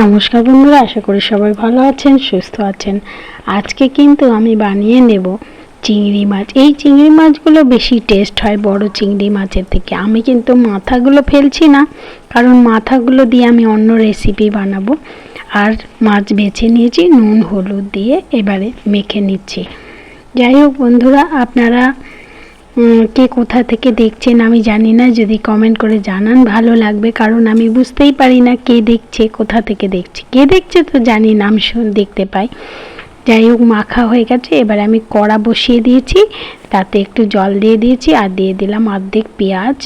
নমস্কার বন্ধুরা, আশা করি সবাই ভালো আছেন, সুস্থ আছেন। আজকে কিন্তু আমি বানিয়ে নেব চিংড়ি মাছ। এই চিংড়ি মাছগুলো বেশি টেস্ট হয় বড় চিংড়ি মাছের থেকে। আমি কিন্তু মাথাগুলো ফেলছি না, কারণ মাথাগুলো দিয়ে আমি অন্য রেসিপি বানাবো। আর মাছ বেছে নিয়েছি, নুন হলুদ দিয়ে এবারে মেখে নিচ্ছি। যাই হোক বন্ধুরা, আপনারা কে কোথা থেকে দেখছেন আমি জানি না, যদি কমেন্ট করে জানান ভালো লাগবে, কারণ আমি বুঝতেই পারি না কে দেখছে, কোথা থেকে দেখছে। কে দেখছে তো জানি না, আমি দেখতে পাই। যাই হোক, মাখা হয়ে গেছে। এবার আমি কড়া বসিয়ে দিয়েছি, তাতে একটু জল দিয়ে দিয়েছি, আর দিয়ে দিলাম অর্ধেক পেঁয়াজ,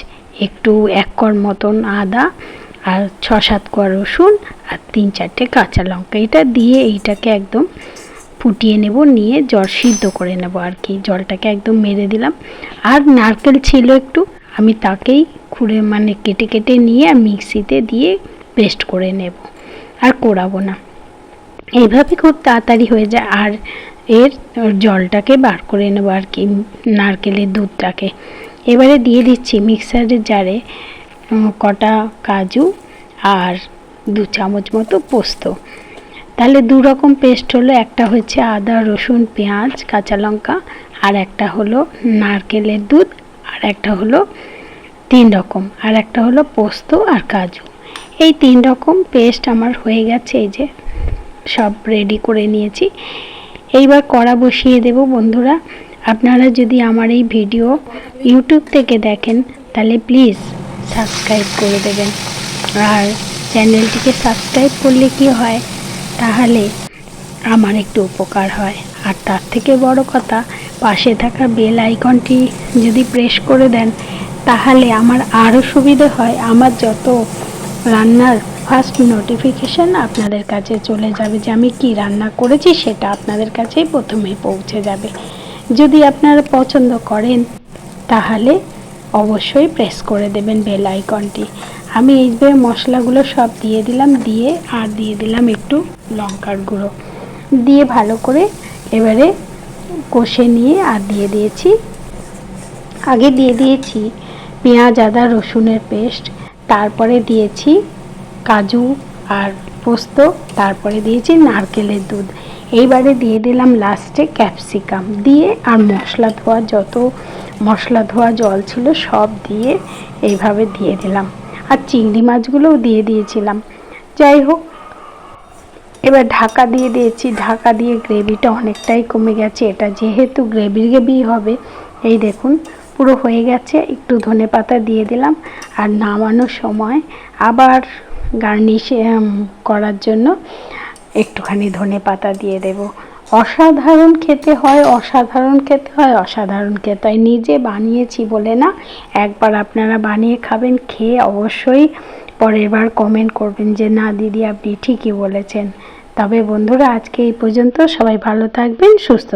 একটু 1 কোয়া মতন আদা, আর 6-7 কোয়া রসুন, আর 3-4টে কাঁচা লঙ্কা। এটা দিয়ে এইটাকে একদম ফুটিয়ে নেব, নিয়ে জল সিদ্ধ করে নেব আর কি। জলটাকে একদম মেরে দিলাম। আর নারকেল ছিল একটু, আমি তাকেই খুঁড়ে কেটে কেটে নিয়ে মিক্সিতে দিয়ে পেস্ট করে নেব, আর কোড়াবো না। এইভাবে খুব তাড়াতাড়ি হয়ে যায়। আর এর জলটাকে বার করে নেব আর কি, নারকেলের দুধটাকে। এবারে দিয়ে দিচ্ছি মিক্সারের জারে কটা কাজু আর 2 চামচ মতো পোস্ত। তাহলে 2 রকম পেস্ট হলো, একটা হচ্ছে আদা রসুন পেঁয়াজ কাঁচা লঙ্কা, আর একটা হলো নারকেলের দুধ, আর একটা হলো 3 রকম, আর একটা হলো পোস্ত আর কাজু। এই 3 রকম পেস্ট আমার হয়ে গেছে। এই যে সব রেডি করে নিয়েছি। এইবার কড়া বসিয়ে দেব। বন্ধুরা, আপনারা যদি আমার এই ভিডিও ইউটিউব থেকে দেখেন তাহলে প্লিজ সাবস্ক্রাইব করে দেবেন। আর চ্যানেলটিকে সাবস্ক্রাইব করলে কি হয়, তাহলে আমার একটু উপকার হয়। আর তার থেকে বড় কথা, পাশে থাকা বেল আইকনটি যদি প্রেস করে দেন, তাহলে আমার আরও সুবিধে হয়। আমার যত রান্নার ফার্স্ট নোটিফিকেশান আপনাদের কাছে চলে যাবে, যে আমি কি রান্না করেছি সেটা আপনাদের কাছেই প্রথমেই পৌঁছে যাবে। যদি আপনারা পছন্দ করেন তাহলে অবশ্যই প্রেস করে দেবেন বেল আইকনটি। আমি এইভাবে মশলাগুলো সব দিয়ে দিলাম, দিয়ে আর দিয়ে দিলাম একটু লঙ্কার গুঁড়ো দিয়ে ভালো করে এবারে কষে নিয়ে, আর দিয়ে দিয়েছি আগে দিয়ে দিয়েছি পেঁয়াজ আদা রসুনের পেস্ট, তারপরে দিয়েছি কাজু আর পোস্ত, তারপরে দিয়েছি নারকেলের দুধ। এইবারে দিয়ে দিলাম লাস্টে ক্যাপসিকাম দিয়ে, আর যত মশলা ধোয়া জল ছিল সব দিয়ে এইভাবে দিয়ে দিলাম, আর চিংড়ি মাছগুলোও দিয়ে দিয়েছিলাম। যাই হোক, এবার ঢাকা দিয়ে দিয়েছি। ঢাকা দিয়ে গ্রেভিটা অনেকটাই কমে গেছে, এটা যেহেতু গ্রেভি হবে। এই দেখুন পুরো হয়ে গেছে। একটু ধনেপাতা দিয়ে দিলাম, আর নামানোর সময় আবার গার্নিশ করার জন্য একটুখানি ধনেপাতা দিয়ে দেব। অসাধারণ খেতে হয়, অসাধারণ খেতে হয়, অসাধারণ খেতে হয়। নিজে বানিয়েছি বলে না, একবার আপনারা বানিয়ে খাবেন, খেয়ে অবশ্যই পরের বার কমেন্ট করবেন যে না দিদি আপনি ঠিকই বলেছেন। তবে বন্ধুরা, আজকে এই পর্যন্ত। সবাই ভালো থাকবেন, সুস্থ